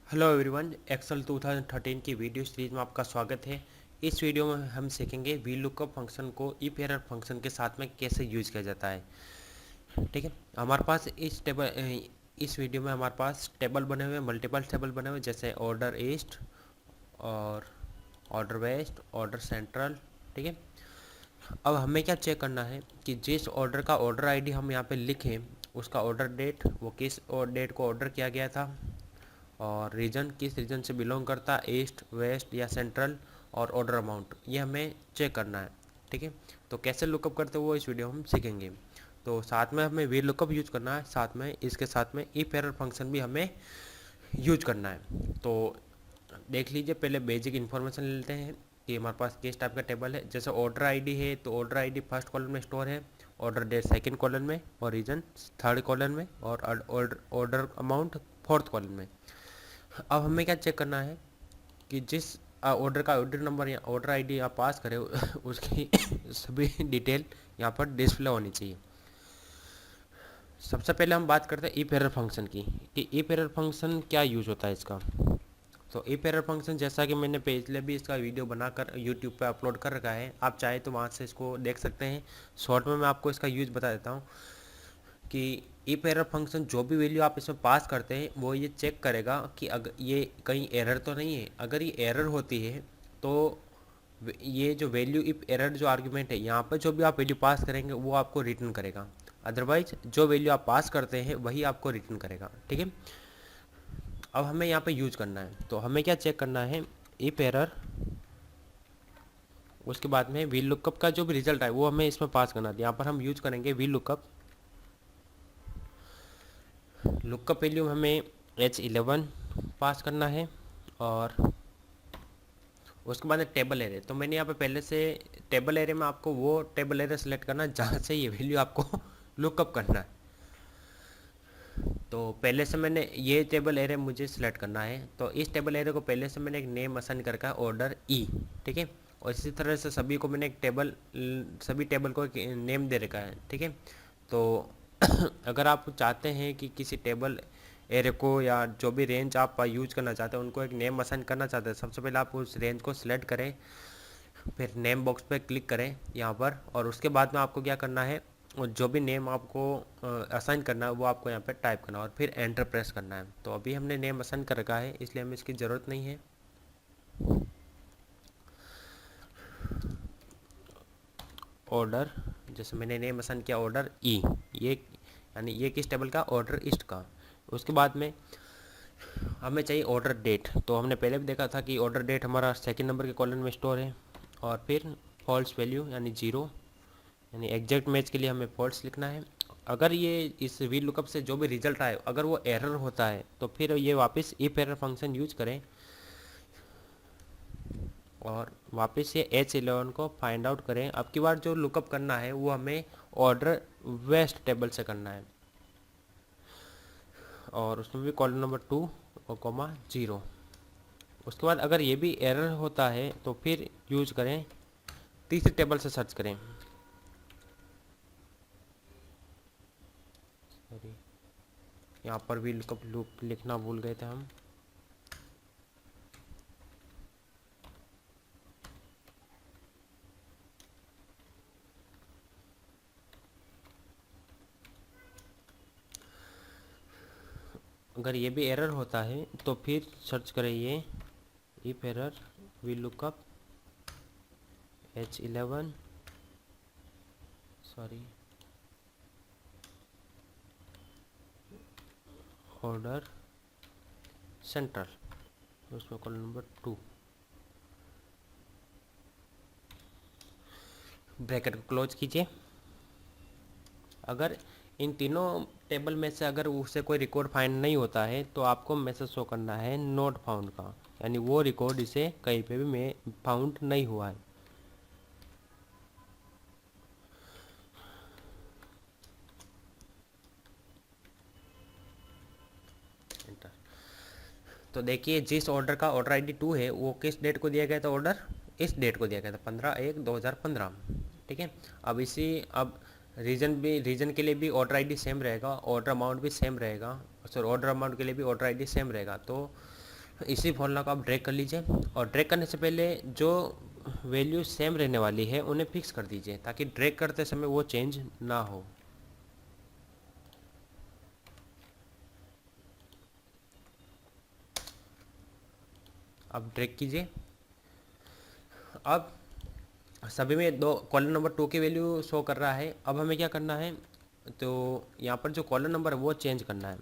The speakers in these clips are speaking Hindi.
हेलो एवरीवन, एक्सेल 2013 की वीडियो सीरीज में आपका स्वागत है। इस वीडियो में हम सीखेंगे वी लुकअप फंक्शन को इफ एरर फंक्शन के साथ में कैसे यूज किया जाता है। ठीक है, हमारे पास इस वीडियो में हमारे पास टेबल बने हुए, मल्टीपल टेबल बने हुए, जैसे ऑर्डर ईस्ट और ऑर्डर वेस्ट, ऑर्डर सेंट्रल। ठीक है, अब हमें क्या चेक करना है कि जिस ऑर्डर का ऑर्डर आईडी हम यहाँ पे लिखें, उसका ऑर्डर डेट, वो किस और डेट को ऑर्डर किया गया था, और रीजन किस रीजन से बिलोंग करता है, ईस्ट वेस्ट या सेंट्रल, और ऑर्डर अमाउंट, ये हमें चेक करना है। ठीक है, तो कैसे लुकअप करते हैं वो इस वीडियो में हम सीखेंगे। तो साथ में हमें वी लुकअप यूज करना है, साथ में इसके साथ में इफ एरर फंक्शन भी हमें यूज करना है। तो देख लीजिए, पहले बेसिक इन्फॉर्मेशन ले लेते हैं कि हमारे पास किस टाइप का टेबल है। जैसे ऑर्डर आईडी है तो ऑर्डर आईडी फर्स्ट कॉलम में स्टोर है, ऑर्डर डेट सेकंड कॉलम में, और रीजन थर्ड कॉलम में, और ऑर्डर अमाउंट फोर्थ कॉलम में। अब हमें क्या चेक करना है कि जिस ऑर्डर का ऑर्डर नंबर या ऑर्डर आईडी आप पास करें उसकी सभी डिटेल यहाँ पर डिस्प्ले होनी चाहिए। सबसे पहले हम बात करते हैं इफ एरर फंक्शन की, कि इफ एरर फंक्शन क्या यूज होता है इसका। तो इफ एरर फंक्शन, जैसा कि मैंने पहले भी इसका वीडियो बनाकर यूट्यूब पे अपलोड कर रखा है, आप चाहे तो वहाँ से इसको देख सकते हैं। शॉर्ट में मैं आपको इसका यूज बता देता हूँ कि इफ एरर फंक्शन जो भी वैल्यू आप इसमें पास करते हैं वो ये चेक करेगा कि अगर ये कहीं एरर तो नहीं है। अगर ये एरर होती है तो ये जो वैल्यू इफ एरर जो आर्ग्यूमेंट है, यहाँ पर जो भी आप वैल्यू पास करेंगे वो आपको रिटर्न करेगा। अदरवाइज जो वैल्यू आप पास करते हैं वही आपको रिटर्न करेगा। ठीक है, अब हमें यहाँ पे यूज करना है, तो हमें क्या चेक करना है, इफ एरर, उसके बाद में वी लुकअप का जो भी रिजल्ट है वो हमें इसमें पास करना है। यहाँ पर हम यूज करेंगे वी लुकअप। लुकअप वैल्यू हमें H11 पास करना है, और उसके बाद टेबल एरे। तो मैंने यहाँ पे पहले से टेबल एरे में आपको वो टेबल एरे सेलेक्ट करना है जहाँ से ये वैल्यू आपको लुकअप करना है। तो पहले से मैंने ये टेबल एरे मुझे सिलेक्ट करना है, तो इस टेबल एरे को पहले से मैंने एक नेम असाइन करके ऑर्डर ई। ठीक है, और इसी तरह से सभी को मैंने एक टेबल, सभी टेबल को एक नेम दे रखा है। ठीक है, तो अगर आप चाहते हैं कि किसी टेबल एरे को या जो भी रेंज आप यूज करना चाहते हैं उनको एक नेम असाइन करना चाहते हैं, सबसे पहले आप उस रेंज को सिलेक्ट करें, फिर नेम बॉक्स पे क्लिक करें यहाँ पर, और उसके बाद में आपको क्या करना है, और जो भी नेम आपको असाइन करना है वो आपको यहाँ पे टाइप करना है, और फिर एंटर प्रेस करना है। तो अभी हमने नेम असाइन कर रखा है इसलिए हमें इसकी ज़रूरत नहीं है। ऑर्डर, जैसे मैंने नेम असाइन किया ऑर्डर ई, ये यानी ये किस टेबल का, ऑर्डर ईस्ट का। उसके बाद में हमें चाहिए ऑर्डर डेट। तो हमने पहले भी देखा था कि ऑर्डर डेट हमारा सेकंड नंबर के कॉलम में स्टोर है, और फिर फॉल्स वैल्यू यानी जीरो, यानी एग्जैक्ट मैच के लिए हमें फॉल्स लिखना है। अगर ये इस वी लुकअप से जो भी रिजल्ट आए अगर वो एरर होता है तो फिर ये वापस इफ एरर फंक्शन यूज करें, और वापस ये H11 को फाइंड आउट करें। अब की बार जो लुकअप करना है वो हमें ऑर्डर वेस्ट टेबल से करना है, और उसमें भी कॉलम नंबर 2 और कॉमा 0। उसके बाद अगर ये भी एरर होता है तो फिर यूज करें, तीसरी टेबल से सर्च करें। सॉरी, यहाँ पर भी लुकअप लूप लिखना भूल गए थे हम। अगर ये भी एरर होता है तो फिर सर्च करें ये if error V lookup H11, sorry, order central, उसमें कॉलम नंबर 2, ब्रैकेट को क्लोज कीजिए। अगर इन तीनों टेबल में से अगर उससे कोई रिकॉर्ड फाइंड नहीं होता है तो आपको मैसेज शो करना है नोट फाउंड का, यानी वो रिकॉर्ड इसे कहीं पे भी में फाउंड नहीं हुआ है। एंटर। तो देखिए, जिस ऑर्डर का ऑर्डर आईडी 2 है वो किस डेट को दिया गया था, ऑर्डर इस डेट को दिया गया था 15/1/2015। ठीक है, अब रीजन के लिए भी ऑर्डर आईडी सेम रहेगा, ऑर्डर अमाउंट भी सेम रहेगा, सॉरी ऑर्डर अमाउंट के लिए भी ऑर्डर आईडी सेम रहेगा। तो इसी फॉर्मूला को आप ड्रैग कर लीजिए और ड्रैग करने से पहले जो वैल्यू सेम रहने वाली है उन्हें फिक्स कर दीजिए ताकि ड्रैग करते समय वो चेंज ना हो। अब ड्रैग कीजिए। अब सभी में दो कॉलम नंबर 2 की वैल्यू शो कर रहा है। अब हमें क्या करना है, तो यहाँ पर जो कॉलम नंबर है वो चेंज करना है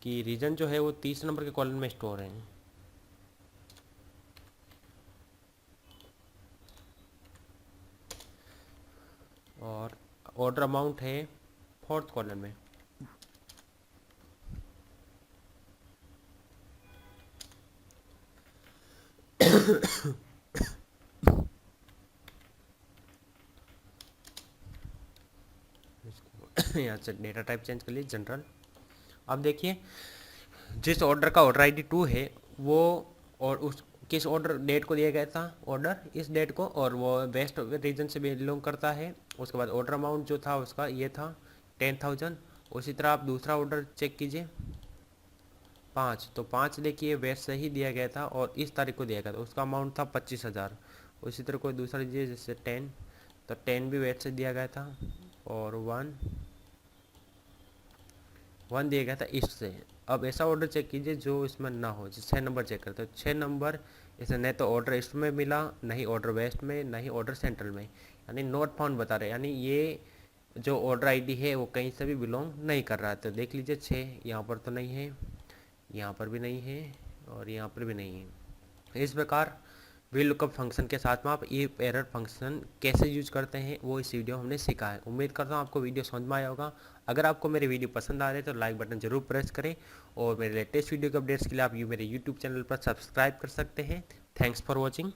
कि रीजन जो है वो 30 नंबर के कॉलम में स्टोर है। और ऑर्डर अमाउंट है 4th कॉलम में। यहाँ से डेटा टाइप चेंज कर लीजिए जनरल। अब देखिए जिस ऑर्डर का ऑर्डर आईडी 2 है वो और उस किस ऑर्डर डेट को दिया गया था, ऑर्डर इस डेट को, और वो वेस्ट रीजन से बिलोंग करता है। उसके बाद ऑर्डर अमाउंट जो था उसका ये था 10,000। उसी तरह आप दूसरा ऑर्डर चेक कीजिए 5, तो 5 देखिए वेस्ट से ही दिया गया था और इस तारीख को दिया गया था, उसका अमाउंट था 25,000। उसी तरह कोई दूसरा लीजिए जैसे 10, तो 10 भी वेस्ट से दिया गया था और 1 दिया गया था इससे। अब ऐसा ऑर्डर चेक कीजिए जो इसमें ना हो। जैसे 6 नंबर चेक करते हो, 6 नंबर इसे नहीं तो ऑर्डर ईस्ट में मिला, नहीं ऑर्डर वेस्ट में, नहीं ऑर्डर सेंट्रल में, यानी नॉट फाउंड बता रहे, यानी ये जो ऑर्डर आईडी है वो कहीं से भी बिलोंग नहीं कर रहा है। तो देख लीजिए 6 यहाँ पर तो नहीं है, यहाँ पर भी नहीं है और यहाँ पर भी नहीं है। इस प्रकार वी लुकअप फंक्शन के साथ में आप इफ एरर फंक्शन कैसे यूज करते हैं वो इस वीडियो में हमने सीखा है। उम्मीद करता हूँ आपको वीडियो समझ में आया होगा। अगर आपको मेरे वीडियो पसंद आ रहे हैं तो लाइक बटन जरूर प्रेस करें और मेरे लेटेस्ट वीडियो के अपडेट्स के लिए आप मेरे यूट्यूब चैनल पर सब्सक्राइब कर सकते हैं। Thanks for watching.